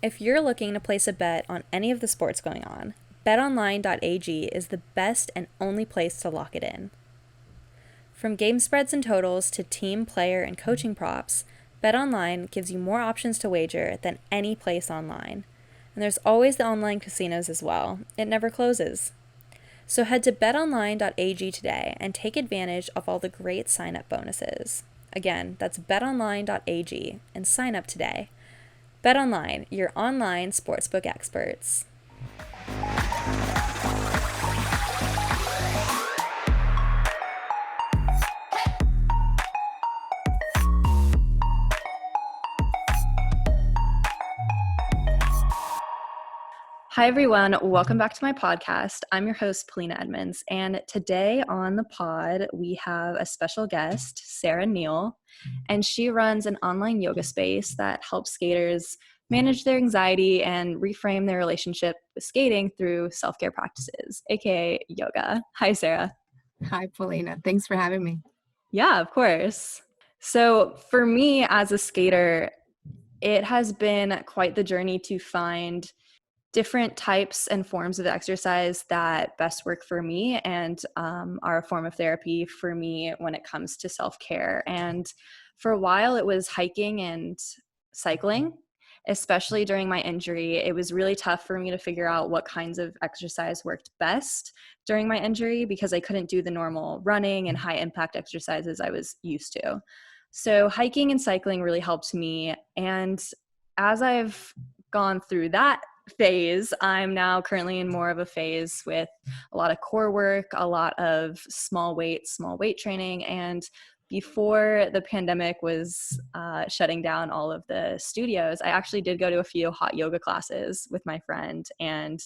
If you're looking to place a bet on any of the sports going on, betonline.ag is the best and only place to lock it in. From game spreads and totals to team, player, and coaching props, BetOnline gives you more options to wager than any place online. And there's always the online casinos as well. It never closes. So head to betonline.ag today and take advantage of all the great sign-up bonuses. Again, that's betonline.ag and sign up today. BetOnline, your online sportsbook experts. Hi, everyone. Welcome back to my podcast. I'm your host, Polina Edmonds, and today on the pod, we have a special guest, Sarah Neal, and she runs an online yoga space that helps skaters manage their anxiety and reframe their relationship with skating through self-care practices, aka yoga. Hi, Sarah. Hi, Polina. Thanks for having me. Yeah, of course. So for me as a skater, it has been quite the journey to find different types and forms of exercise that best work for me and are a form of therapy for me when it comes to self-care. And for a while, it was hiking and cycling, especially during my injury. It was really tough for me to figure out what kinds of exercise worked best during my injury because I couldn't do the normal running and high impact exercises I was used to. So hiking and cycling really helped me. And as I've gone through that phase, I'm now currently in more of a phase with a lot of core work, a lot of small weight training. And before the pandemic was shutting down all of the studios, I actually did go to a few hot yoga classes with my friend, and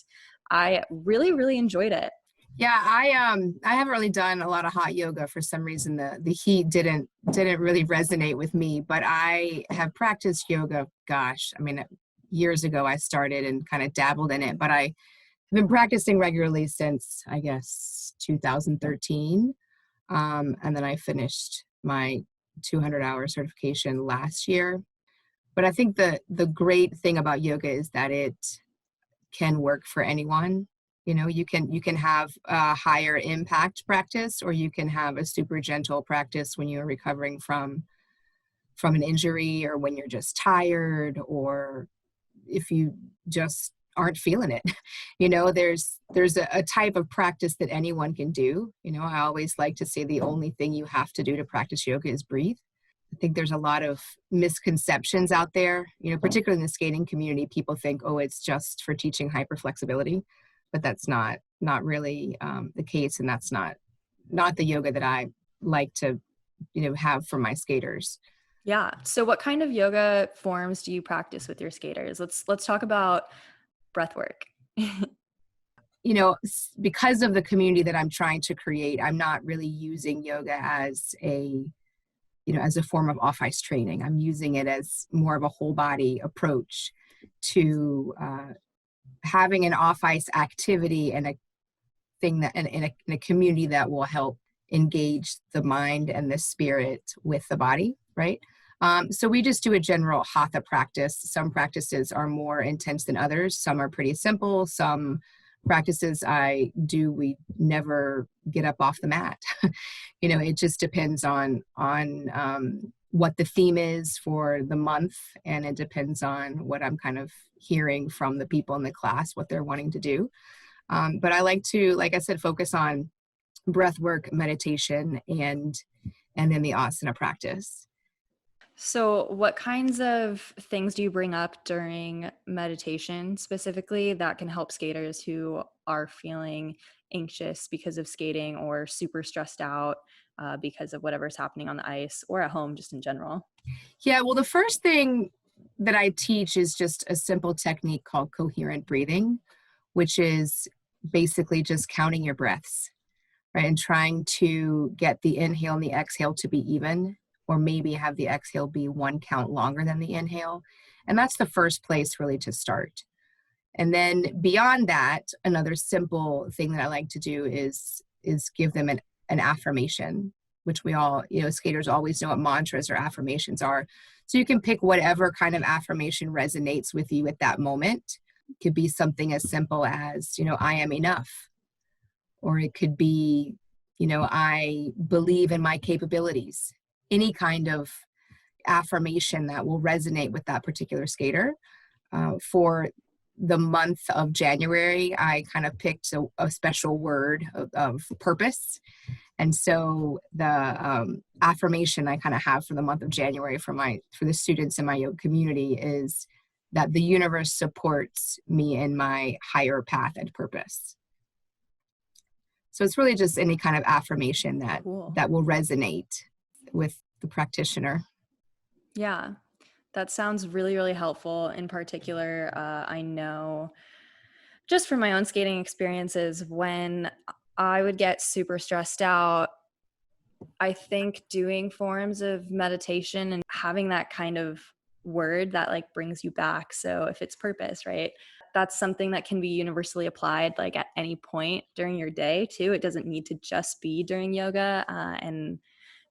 I really, really enjoyed it. Yeah, I haven't really done a lot of hot yoga for some reason. The heat didn't really resonate with me, but I have practiced yoga. Gosh, I mean, years ago I started and kind of dabbled in it, but I have been practicing regularly since, I guess, 2013. And then I finished my 200-hour certification last year. But I think the great thing about yoga is that it can work for anyone. You know, you can have a higher impact practice, or you can have a super gentle practice when you're recovering from an injury, or when you're just tired, or if you just aren't feeling it. You know, there's a type of practice that anyone can do. You know, I always like to say the only thing you have to do to practice yoga is breathe. I think there's a lot of misconceptions out there, you know, particularly in the skating community. People think, oh, it's just for teaching hyperflexibility, but that's not really the case. And that's not the yoga that I like to, you know, have for my skaters. Yeah. So what kind of yoga forms do you practice with your skaters? Let's talk about breath work. You know, because of the community that I'm trying to create, I'm not really using yoga as a form of off-ice training. I'm using it as more of a whole body approach to having an off-ice activity and a thing that in a community that will help engage the mind and the spirit with the body, right? So we just do a general hatha practice. Some practices are more intense than others. Some are pretty simple. Some practices we never get up off the mat. You know, it just depends on what the theme is for the month, and it depends on what I'm kind of hearing from the people in the class, what they're wanting to do. But I like to, like I said, focus on breath work, meditation, and then the asana practice. So what kinds of things do you bring up during meditation specifically that can help skaters who are feeling anxious because of skating, or super stressed out because of whatever's happening on the ice or at home just in general? Yeah, well, the first thing that I teach is just a simple technique called coherent breathing, which is basically just counting your breaths, right? And trying to get the inhale and the exhale to be even, or maybe have the exhale be one count longer than the inhale. And that's the first place really to start. And then beyond that, another simple thing that I like to do is give them an affirmation, which we all, skaters always know what mantras or affirmations are. So you can pick whatever kind of affirmation resonates with you at that moment. It could be something as simple as, I am enough. Or it could be, I believe in my capabilities. Any kind of affirmation that will resonate with that particular skater. For the month of January, I kind of picked a special word of purpose. And so the affirmation I kind of have for the month of January for the students in my yoga community is that the universe supports me in my higher path and purpose. So it's really just any kind of affirmation that will resonate with the practitioner. Yeah, that sounds really, really helpful. In particular, I know just from my own skating experiences, when I would get super stressed out, I think doing forms of meditation and having that kind of word that like brings you back. So if it's purpose, right? That's something that can be universally applied like at any point during your day too. It doesn't need to just be during yoga.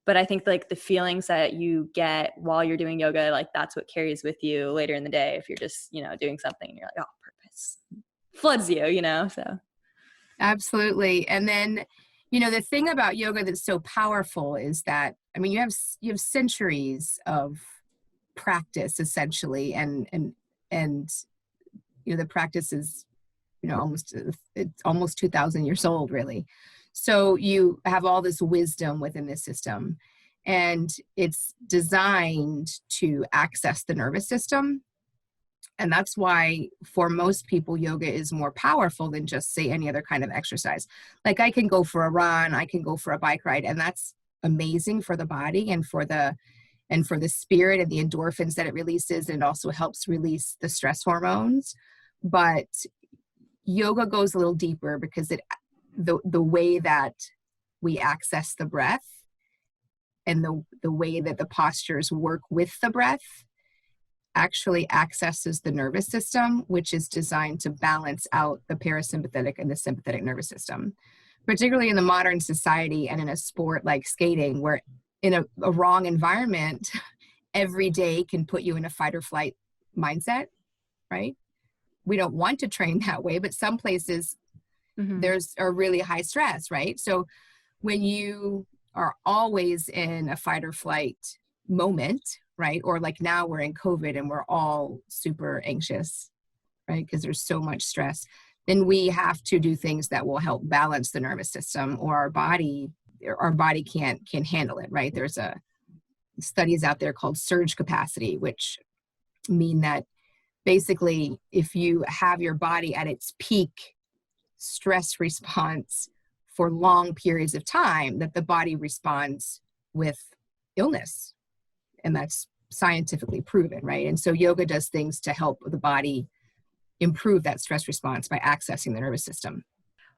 But I think like the feelings that you get while you're doing yoga, like that's what carries with you later in the day. If you're just, doing something and you're like, oh, purpose floods you, so. Absolutely. And then, the thing about yoga that's so powerful is that, you have centuries of practice essentially. And the practice is, it's almost 2,000 years old, really. So you have all this wisdom within this system, and it's designed to access the nervous system. And that's why for most people, yoga is more powerful than just say any other kind of exercise. Like I can go for a run, I can go for a bike ride, and that's amazing for the body and for the spirit and the endorphins that it releases. And it also helps release the stress hormones. But yoga goes a little deeper because the way that we access the breath and the way that the postures work with the breath actually accesses the nervous system, which is designed to balance out the parasympathetic and the sympathetic nervous system, particularly in the modern society and in a sport like skating, where in a wrong environment, every day can put you in a fight or flight mindset, right? We don't want to train that way, but some places there's a really high stress, right? So when you are always in a fight or flight moment, right? Or like now we're in COVID and we're all super anxious, right? Because there's so much stress. Then we have to do things that will help balance the nervous system, or our body can't handle it, right? There's studies out there called surge capacity, which mean that basically if you have your body at its peak stress response for long periods of time, that the body responds with illness. And that's scientifically proven, right? And so yoga does things to help the body improve that stress response by accessing the nervous system.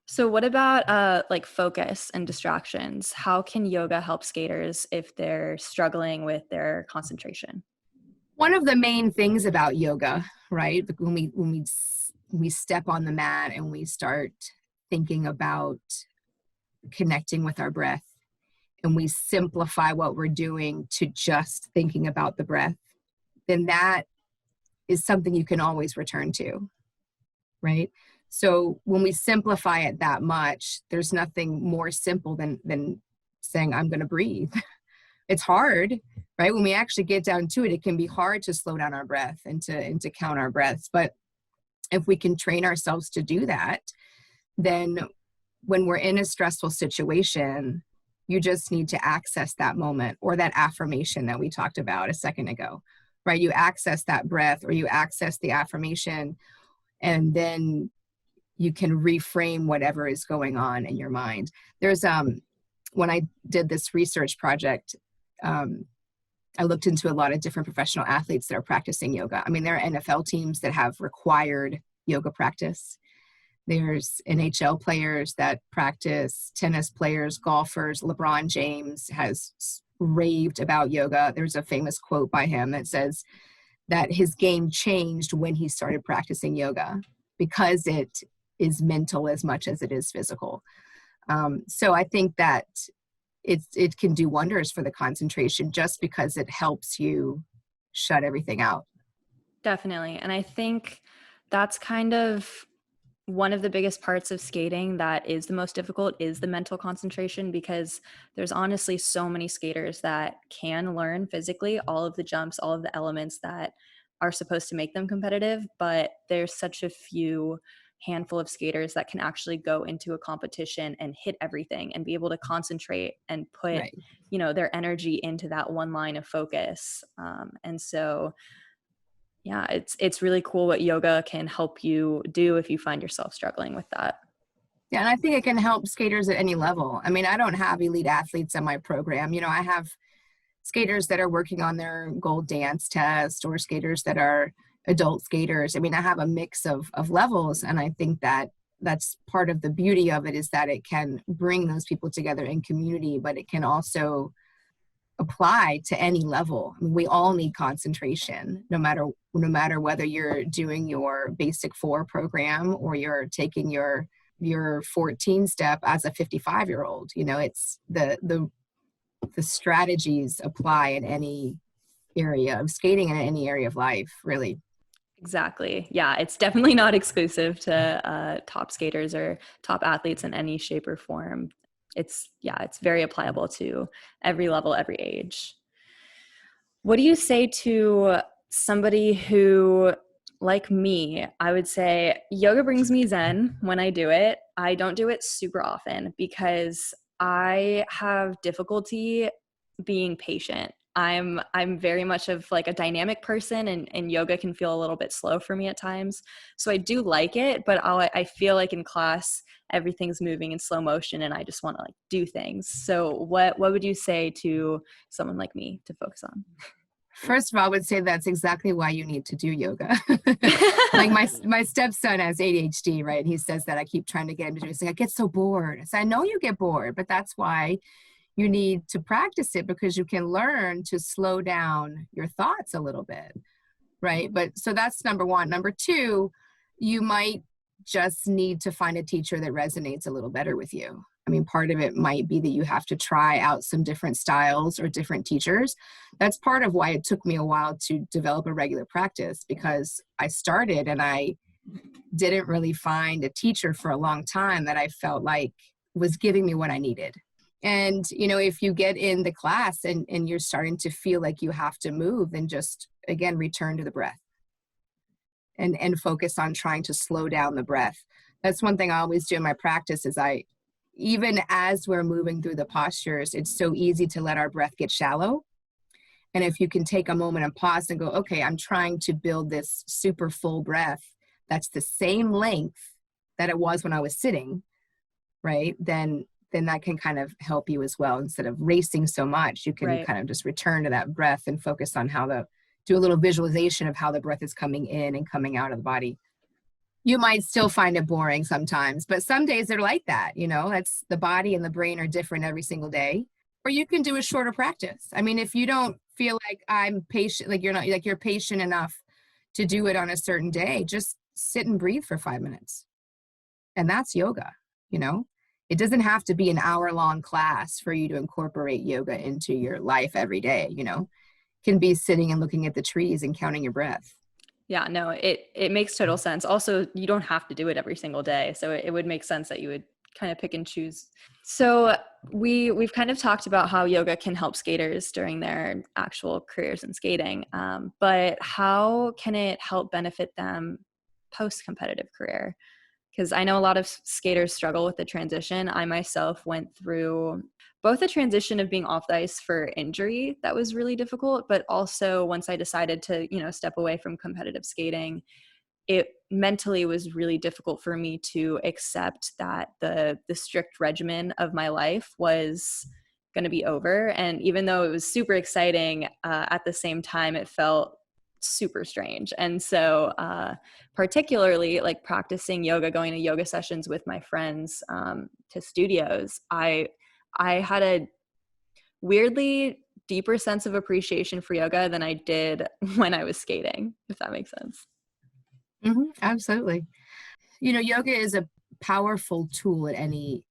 So what about like focus and distractions? How can yoga help skaters if they're struggling with their concentration? One of the main things about yoga, right, when we step on the mat and we start thinking about connecting with our breath, and we simplify what we're doing to just thinking about the breath, then that is something you can always return to, right? So when we simplify it that much, there's nothing more simple than saying, I'm going to breathe. It's hard, right? When we actually get down to it, it can be hard to slow down our breath and to count our breaths. But if we can train ourselves to do that, then when we're in a stressful situation, you just need to access that moment or that affirmation that we talked about a second ago, right? You access that breath or you access the affirmation, and then you can reframe whatever is going on in your mind. There's, when I did this research project, I looked into a lot of different professional athletes that are practicing yoga. I mean, there are NFL teams that have required yoga practice. There's NHL players that practice, tennis players, golfers. LeBron James has raved about yoga. There's a famous quote by him that says that his game changed when he started practicing yoga because it is mental as much as it is physical. So I think that it can do wonders for the concentration just because it helps you shut everything out. Definitely. And I think that's kind of one of the biggest parts of skating that is the most difficult is the mental concentration, because there's honestly so many skaters that can learn physically all of the jumps, all of the elements that are supposed to make them competitive, but there's such a few handful of skaters that can actually go into a competition and hit everything and be able to concentrate and put, Right. their energy into that one line of focus. And so yeah, it's really cool what yoga can help you do if you find yourself struggling with that. Yeah, and I think it can help skaters at any level. I mean, I don't have elite athletes in my program. I have skaters that are working on their gold dance test, or skaters that are adult skaters. I mean, I have a mix of levels, and I think that that's part of the beauty of it, is that it can bring those people together in community, but it can also apply to any level. I mean, we all need concentration, no matter whether you're doing your basic 4 program or you're taking your 14 step as a 55-year-old. It's the strategies apply in any area of skating and in any area of life, really. Exactly. Yeah, it's definitely not exclusive to top skaters or top athletes in any shape or form. It's very applicable to every level, every age. What do you say to somebody who, like me, I would say yoga brings me zen when I do it. I don't do it super often because I have difficulty being patient. I'm very much of like a dynamic person, and yoga can feel a little bit slow for me at times. So I do like it, but I feel like in class everything's moving in slow motion and I just want to like do things. So what would you say to someone like me to focus on? First of all, I would say that's exactly why you need to do yoga. Like my stepson has ADHD, right? And he says that I keep trying to get him to do it. He's like, I get so bored. I said, I know you get bored, but that's why you need to practice it, because you can learn to slow down your thoughts a little bit, right? But so that's number one. Number two, you might just need to find a teacher that resonates a little better with you. I mean, part of it might be that you have to try out some different styles or different teachers. That's part of why it took me a while to develop a regular practice, because I started and I didn't really find a teacher for a long time that I felt like was giving me what I needed. And, if you get in the class and you're starting to feel like you have to move, then just, again, return to the breath and focus on trying to slow down the breath. That's one thing I always do in my practice is even as we're moving through the postures, it's so easy to let our breath get shallow. And if you can take a moment and pause and go, okay, I'm trying to build this super full breath that's the same length that it was when I was sitting, right? Then that can kind of help you as well. Instead of racing so much, you can Right. kind of just return to that breath and focus on do a little visualization of how the breath is coming in and coming out of the body. You might still find it boring sometimes, but some days they're like that. That's the body and the brain are different every single day. Or you can do a shorter practice. I mean, if you don't feel like I'm patient, like you're not, like you're patient enough to do it on a certain day, just sit and breathe for 5 minutes. And that's yoga. It doesn't have to be an hour-long class for you to incorporate yoga into your life every day. It can be sitting and looking at the trees and counting your breath. Yeah, no, it makes total sense. Also, you don't have to do it every single day. So it would make sense that you would kind of pick and choose. So we've kind of talked about how yoga can help skaters during their actual careers in skating. But how can it help benefit them post-competitive career? Because I know a lot of skaters struggle with the transition. I myself went through both the transition of being off the ice for injury that was really difficult, but also once I decided to, step away from competitive skating, it mentally was really difficult for me to accept that the strict regimen of my life was going to be over. And even though it was super exciting, at the same time, it felt super strange. And so particularly like practicing yoga, going to yoga sessions with my friends, to studios, I had a weirdly deeper sense of appreciation for yoga than I did when I was skating, if that makes sense. Absolutely. Yoga is a powerful tool at any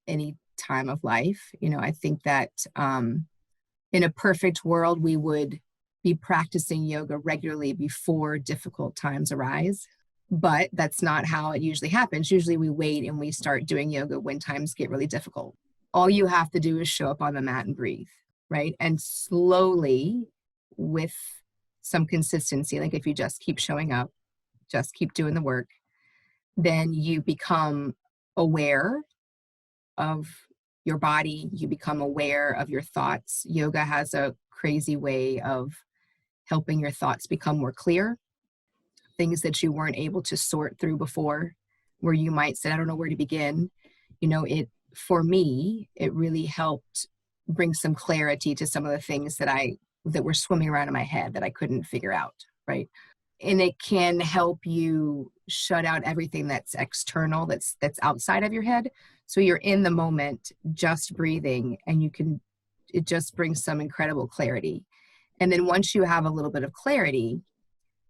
time of life. I think that in a perfect world, we would be practicing yoga regularly before difficult times arise. But that's not how it usually happens. Usually we wait and we start doing yoga when times get really difficult. All you have to do is show up on the mat and breathe, right? And slowly, with some consistency, like if you just keep showing up, just keep doing the work, then you become aware of your body, you become aware of your thoughts. Yoga has a crazy way of helping your thoughts become more clear, things that you weren't able to sort through before, where you might say, I don't know where to begin. For me, it really helped bring some clarity to some of the things that were swimming around in my head that I couldn't figure out, right? And it can help you shut out everything that's external, that's outside of your head. So you're in the moment, just breathing, and it just brings some incredible clarity. And then once you have a little bit of clarity,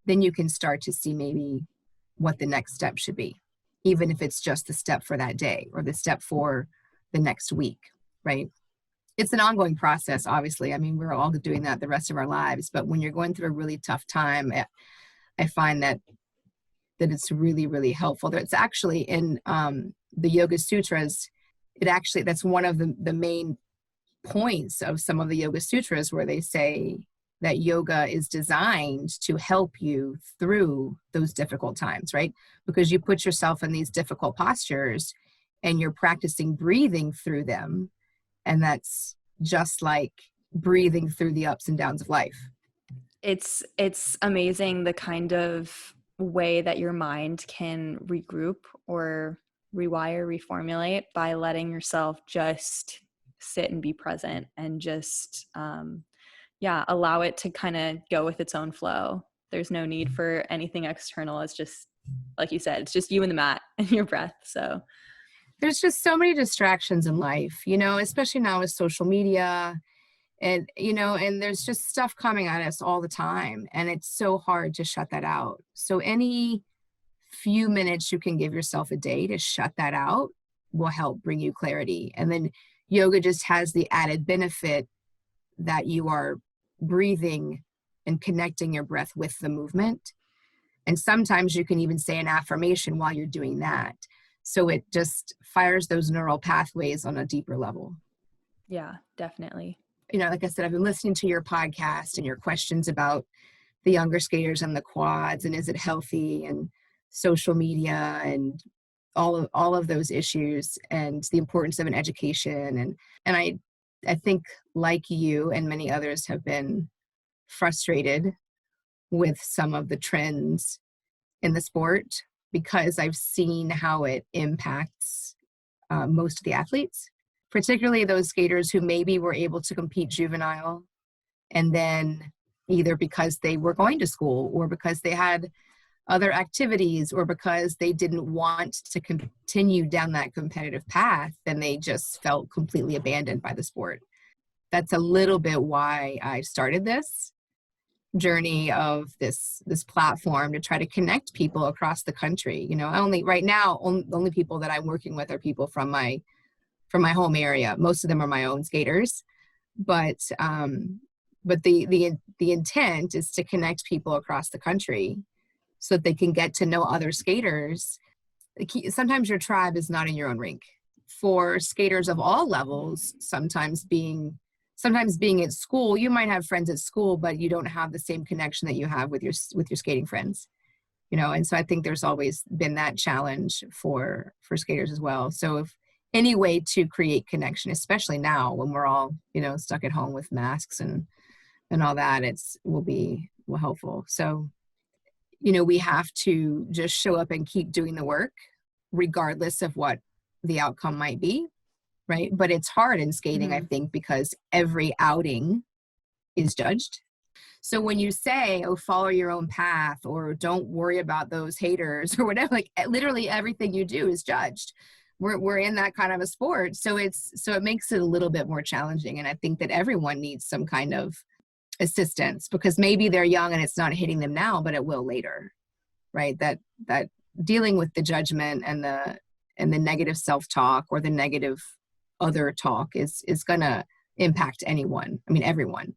then you can start to see maybe what the next step should be, even if it's just the step for that day or the step for the next week, right? It's an ongoing process, obviously. I mean, we're all doing that the rest of our lives, but when you're going through a really tough time, I find that it's really, really helpful. It's actually in the Yoga Sutras, that's one of the main points of some of the Yoga Sutras, where they say that yoga is designed to help you through those difficult times, right? Because you put yourself in these difficult postures and you're practicing breathing through them. And that's just like breathing through the ups and downs of life. It's amazing the kind of way that your mind can regroup or rewire, reformulate by letting yourself just sit and be present and just allow it to kind of go with its own flow. There's no need for anything external. It's just, like you said, it's just you and the mat and your breath. So there's just so many distractions in life, especially now with social media and there's just stuff coming at us all the time. And it's so hard to shut that out. So any few minutes you can give yourself a day to shut that out will help bring you clarity. And then yoga just has the added benefit that you are breathing and connecting your breath with the movement. And sometimes you can even say an affirmation while you're doing that. So it just fires those neural pathways on a deeper level. Yeah, definitely. Like I said, I've been listening to your podcast and your questions about the younger skaters and the quads and is it healthy and social media and all of those issues and the importance of an education. And I think, like you and many others, have been frustrated with some of the trends in the sport because I've seen how it impacts most of the athletes, particularly those skaters who maybe were able to compete juvenile and then either because they were going to school or because they had other activities or because they didn't want to continue down that competitive path, then they just felt completely abandoned by the sport. That's a little bit why I started this journey of this platform, to try to connect people across the country. Right now, only people that I'm working with are people from my home area. Most of them are my own skaters, but the intent is to connect people across the country so that they can get to know other skaters. Sometimes your tribe is not in your own rink. For skaters of all levels, sometimes being at school, you might have friends at school, but you don't have the same connection that you have with your skating friends. And so I think there's always been that challenge for skaters as well. So if any way to create connection, especially now when we're all, stuck at home with masks and all that, will helpful. So, we have to just show up and keep doing the work, regardless of what the outcome might be, right? But it's hard in skating, I think, because every outing is judged. So when you say, oh, follow your own path, or don't worry about those haters or whatever, like literally everything you do is judged. We're in that kind of a sport. So it makes it a little bit more challenging. And I think that everyone needs some kind of assistance, because maybe they're young and it's not hitting them now, but it will later, right? That dealing with the judgment and the negative self-talk or the negative other talk is going to impact anyone. I mean, everyone.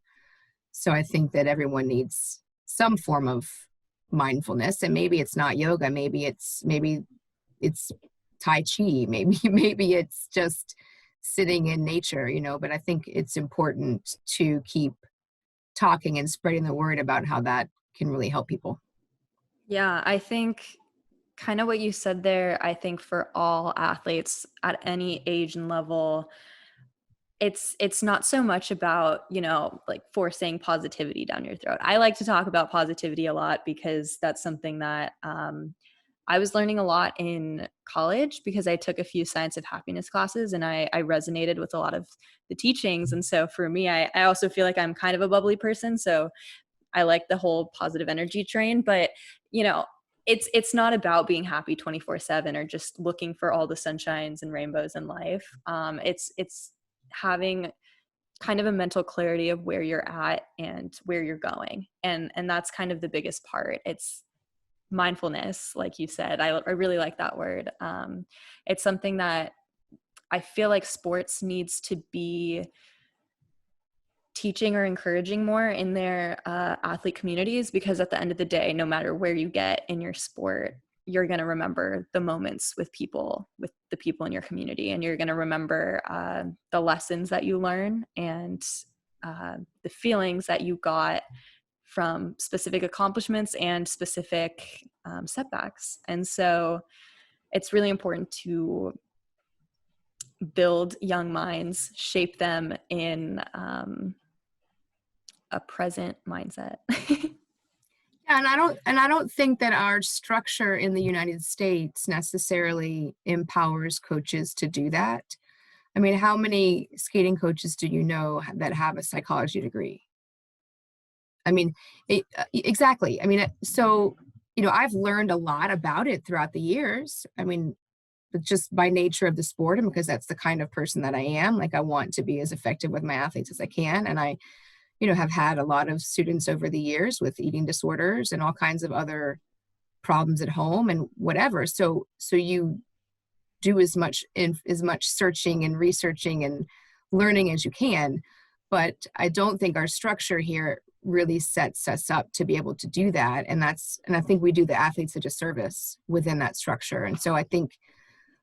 So I think that everyone needs some form of mindfulness, and maybe it's not yoga. Maybe it's Tai Chi. Maybe it's just sitting in nature, but I think it's important to keep talking and spreading the word about how that can really help people. Yeah, I think kind of what you said there, I think for all athletes at any age and level, it's not so much about, like forcing positivity down your throat. I like to talk about positivity a lot because that's something that I was learning a lot in college because I took a few science of happiness classes, and I resonated with a lot of the teachings. And so for me, I also feel like I'm kind of a bubbly person. So I like the whole positive energy train, but it's not about being happy 24/7 or just looking for all the sunshines and rainbows in life. It's having kind of a mental clarity of where you're at and where you're going. And that's kind of the biggest part. It's mindfulness, like you said. I really like that word. It's something that I feel like sports needs to be teaching or encouraging more in their athlete communities, because at the end of the day, no matter where you get in your sport, you're going to remember the moments with the people in your community, and you're going to remember the lessons that you learn and the feelings that you got from specific accomplishments and specific setbacks. And so it's really important to build young minds, shape them in a present mindset. Yeah, and I don't think that our structure in the United States necessarily empowers coaches to do that. I mean, how many skating coaches do you know that have a psychology degree? I mean, exactly. I mean, so, I've learned a lot about it throughout the years. I mean, but just by nature of the sport, and because that's the kind of person that I am, like I want to be as effective with my athletes as I can. And I, have had a lot of students over the years with eating disorders and all kinds of other problems at home and whatever. So you do as much searching and researching and learning as you can. But I don't think our structure here really sets us up to be able to do that. And I think we do the athletes a disservice within that structure. And so I think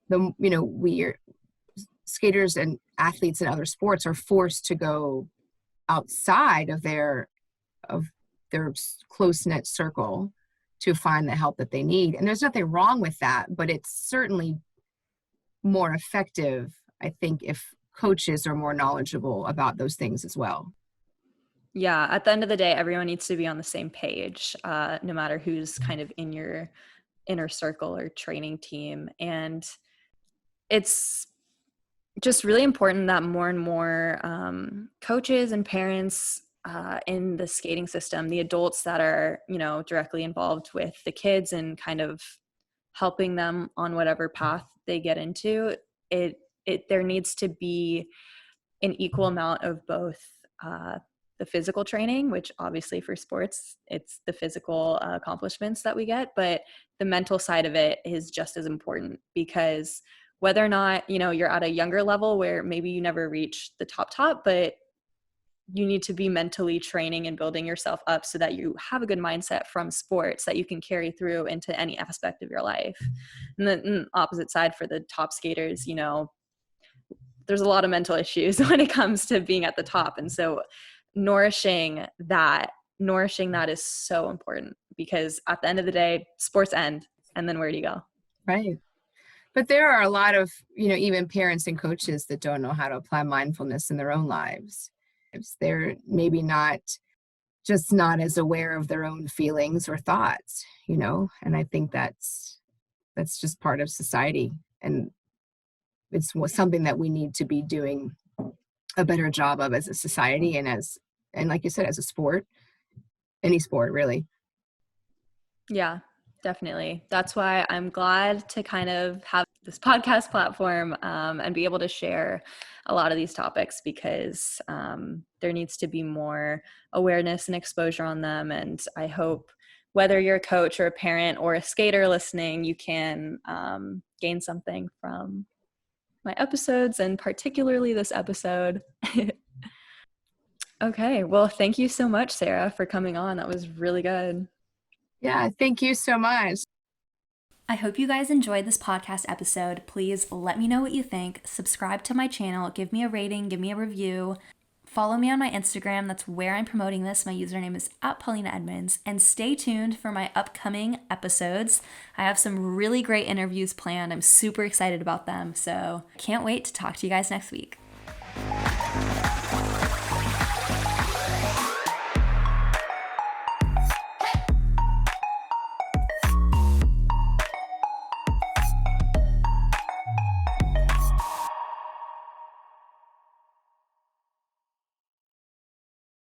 we are skaters and athletes in other sports are forced to go outside of their close-knit circle to find the help that they need. And there's nothing wrong with that, but it's certainly more effective, I think, if coaches are more knowledgeable about those things as well. Yeah, at the end of the day, everyone needs to be on the same page, no matter who's kind of in your inner circle or training team. And it's just really important that more and more coaches and parents in the skating system, the adults that are, directly involved with the kids and kind of helping them on whatever path they get into, there needs to be an equal amount of both the physical training, which obviously for sports, it's the physical accomplishments that we get, but the mental side of it is just as important, because whether or not, you're at a younger level where maybe you never reach the top, but you need to be mentally training and building yourself up so that you have a good mindset from sports that you can carry through into any aspect of your life. And then the opposite side for the top skaters, there's a lot of mental issues when it comes to being at the top. And so nourishing that is so important, because at the end of the day, sports end, and then where do you go? Right. But there are a lot of, even parents and coaches that don't know how to apply mindfulness in their own lives. They're maybe not as aware of their own feelings or thoughts, and I think that's just part of society. And it's something that we need to be doing a better job of as a society, and like you said, as a sport, any sport really. Yeah, definitely. That's why I'm glad to kind of have this podcast platform and be able to share a lot of these topics, because there needs to be more awareness and exposure on them. And I hope whether you're a coach or a parent or a skater listening, you can gain something from my episodes, and particularly this episode. Okay, well, thank you so much, Sarah, for coming on. That was really good. Yeah, thank you so much. I hope you guys enjoyed this podcast episode. Please let me know what you think. Subscribe to my channel, give me a rating, give me a review. Follow me on my Instagram. That's where I'm promoting this. My username is @PaulinaEdmonds. And stay tuned for my upcoming episodes. I have some really great interviews planned. I'm super excited about them. So can't wait to talk to you guys next week.